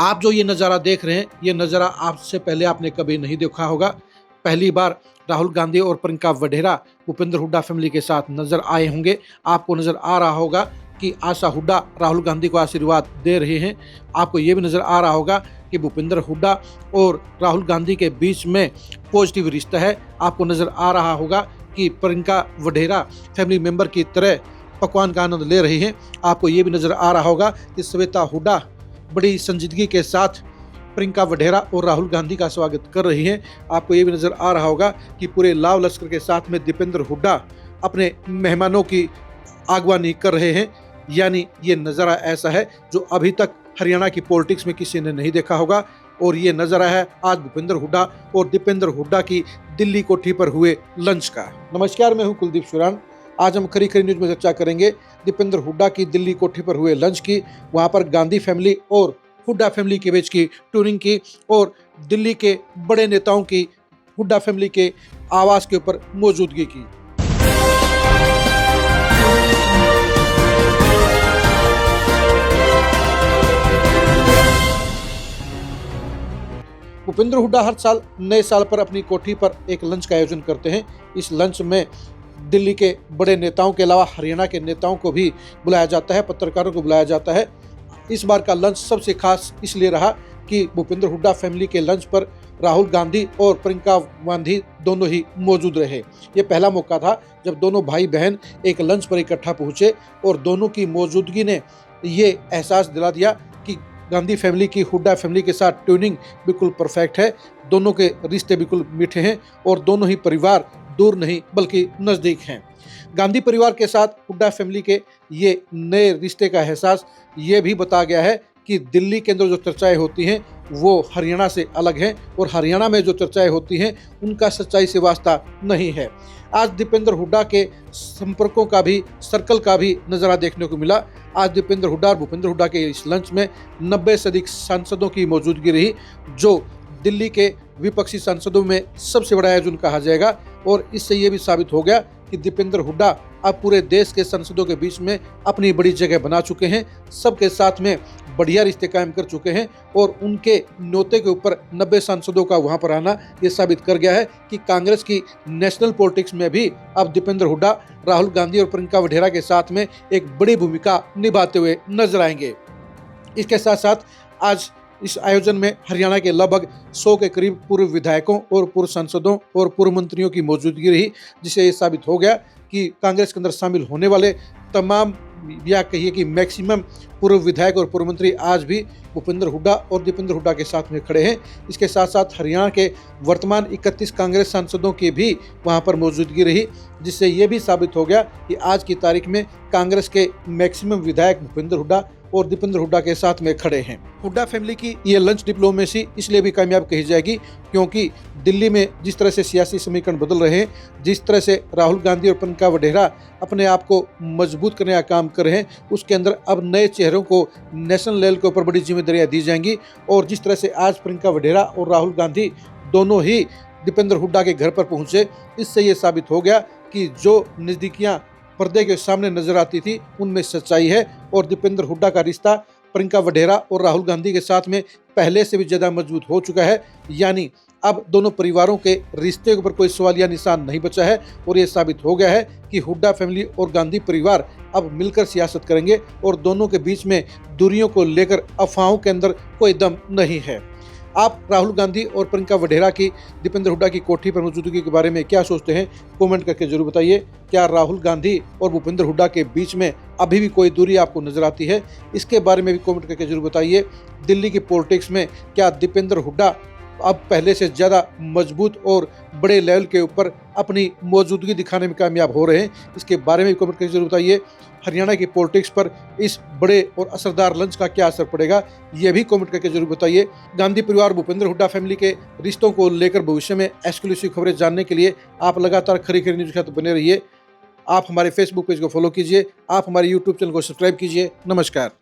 आप जो ये नज़ारा देख रहे हैं, ये नज़ारा आपसे पहले आपने कभी नहीं देखा होगा। पहली बार राहुल गांधी और प्रियंका वढेरा भूपेंद्र हुड्डा फैमिली के साथ नजर आए होंगे। आपको नजर आ रहा होगा कि आशा हुड्डा राहुल गांधी को आशीर्वाद दे रहे हैं। आपको ये भी नजर आ रहा होगा कि भूपेंद्र हुड्डा और राहुल गांधी के बीच में पॉजिटिव रिश्ता है। आपको नजर आ रहा होगा कि प्रियंका वढेरा फैमिली मेंबर की तरह पकवान का आनंद ले रही हैं। आपको ये भी नजर आ रहा होगा कि श्वेता हुड्डा बड़ी संजीदगी के साथ प्रियंका वढेरा और राहुल गांधी का स्वागत कर रही हैं। आपको ये भी नजर आ रहा होगा कि पूरे लाव लश्कर के साथ में दीपेंद्र हुड्डा अपने मेहमानों की आगवानी कर रहे हैं। यानी ये नज़ारा ऐसा है जो अभी तक हरियाणा की पॉलिटिक्स में किसी ने नहीं देखा होगा। और ये नज़ारा है आज भूपेंद्र हुड्डा और दीपेंद्र हुड्डा की दिल्ली कोठी पर हुए लंच का। नमस्कार, मैं हूँ कुलदीप शुरान। आज हम खरी खरी न्यूज में चर्चा करेंगे दीपेंद्र हुड्डा की दिल्ली कोठी पर हुए लंच की, वहां पर गांधी फैमिली और हुड्डा फैमिली के बीच की टूरिंग की और दिल्ली के बड़े नेताओं की हुड्डा फैमिली के आवास के ऊपर मौजूदगी की। भूपेंद्र हुड्डा हर साल नए साल पर अपनी कोठी पर एक लंच का आयोजन करते हैं। इस लंच में दिल्ली के बड़े नेताओं के अलावा हरियाणा के नेताओं को भी बुलाया जाता है, पत्रकारों को बुलाया जाता है। इस बार का लंच सबसे खास इसलिए रहा कि भूपेंद्र हुड्डा फैमिली के लंच पर राहुल गांधी और प्रियंका गांधी दोनों ही मौजूद रहे। ये पहला मौका था जब दोनों भाई बहन एक लंच पर इकट्ठा पहुंचे और दोनों की मौजूदगी ने ये एहसास दिला दिया कि गांधी फैमिली की हुड्डा फैमिली के साथ ट्यूनिंग बिल्कुल परफेक्ट है। दोनों के रिश्ते बिल्कुल मीठे हैं और दोनों ही परिवार दूर नहीं बल्कि नज़दीक हैं। गांधी परिवार के साथ हुड्डा फैमिली के ये नए रिश्ते का एहसास ये भी बताया गया है कि दिल्ली के अंदर जो चर्चाएं होती हैं वो हरियाणा से अलग हैं और हरियाणा में जो चर्चाएं होती हैं उनका सच्चाई से वास्ता नहीं है। आज दीपेंद्र हुड्डा के संपर्कों का भी, सर्कल का भी नज़ारा देखने को मिला। आज दीपेंद्र हुड्डा और भूपेंद्र हुड्डा के इस लंच में 90 से अधिक सांसदों की मौजूदगी रही, जो दिल्ली के विपक्षी सांसदों में सबसे बड़ा आयोजन कहा जाएगा। और इससे ये भी साबित हो गया कि दीपेंद्र हुड्डा अब पूरे देश के सांसदों के बीच में अपनी बड़ी जगह बना चुके हैं, सबके साथ में बढ़िया रिश्ते कायम कर चुके हैं और उनके न्योते के ऊपर 90 सांसदों का वहां पर आना ये साबित कर गया है कि कांग्रेस की नेशनल पॉलिटिक्स में भी अब दीपेंद्र हुड्डा राहुल गांधी और प्रियंका वढेरा के साथ में एक बड़ी भूमिका निभाते हुए नजर आएंगे। इसके साथ साथ आज इस आयोजन में हरियाणा के लगभग 100 के करीब पूर्व विधायकों और पूर्व सांसदों और पूर्व मंत्रियों की मौजूदगी रही, जिससे ये साबित हो गया कि कांग्रेस के अंदर शामिल होने वाले तमाम या कहिए कि मैक्सिमम पूर्व विधायक और पूर्व मंत्री आज भी भूपेंद्र हुड्डा और दीपेंद्र हुड्डा के साथ में खड़े हैं। इसके साथ साथ हरियाणा के वर्तमान 31 कांग्रेस सांसदों की भी वहां पर मौजूदगी रही, जिससे ये भी साबित हो गया कि आज की तारीख में कांग्रेस के मैक्सिमम विधायक भूपेंद्र हुड्डा और दीपेंद्र हुड्डा के साथ में खड़े हैं। हुड्डा फैमिली की ये लंच डिप्लोमेसी इसलिए भी कामयाब कही जाएगी क्योंकि दिल्ली में जिस तरह से सियासी समीकरण बदल रहे हैं, जिस तरह से राहुल गांधी और प्रियंका वढेरा अपने आप को मजबूत करने का काम कर रहे हैं, उसके अंदर अब नए चेहरों को नेशनल लेवल के ऊपर बड़ी जिम्मेदारियां दी जाएंगी। और जिस तरह से आज प्रियंका वढेरा और राहुल गांधी दोनों ही दीपेंद्र हुड्डा के घर पर पहुंचे, इससे ये साबित हो गया कि जो नज़दीकियां पर्दे के सामने नजर आती थी उनमें सच्चाई है। और दीपेंद्र हुड्डा का रिश्ता प्रियंका वढेरा और राहुल गांधी के साथ में पहले से भी ज़्यादा मजबूत हो चुका है। यानी अब दोनों परिवारों के रिश्ते के ऊपर कोई सवालिया निशान नहीं बचा है और ये साबित हो गया है कि हुड्डा फैमिली और गांधी परिवार अब मिलकर सियासत करेंगे और दोनों के बीच में दूरियों को लेकर अफवाहों के अंदर कोई दम नहीं है। आप राहुल गांधी और प्रियंका वढेरा की दीपेंद्र हुड्डा की कोठी पर मौजूदगी के बारे में क्या सोचते हैं, कमेंट करके जरूर बताइए। क्या राहुल गांधी और भूपेंद्र हुड्डा के बीच में अभी भी कोई दूरी आपको नजर आती है, इसके बारे में भी कमेंट करके जरूर बताइए। दिल्ली की पॉलिटिक्स में क्या दीपेंद्र हुड्डा अब पहले से ज़्यादा मजबूत और बड़े लेवल के ऊपर अपनी मौजूदगी दिखाने में कामयाब हो रहे हैं, इसके बारे में भी कमेंट करके जरूर बताइए। हरियाणा की पॉलिटिक्स पर इस बड़े और असरदार लंच का क्या असर पड़ेगा, ये भी कमेंट करके जरूर बताइए। गांधी परिवार भूपेंद्र हुड्डा फैमिली के रिश्तों को लेकर भविष्य में एक्सक्लूसिव खबरें जानने के लिए आप लगातार खरी खरी न्यूज़ के साथ बने रहिए। आप हमारे फेसबुक पेज को फॉलो कीजिए, आप हमारे यूट्यूब चैनल को सब्सक्राइब कीजिए। नमस्कार।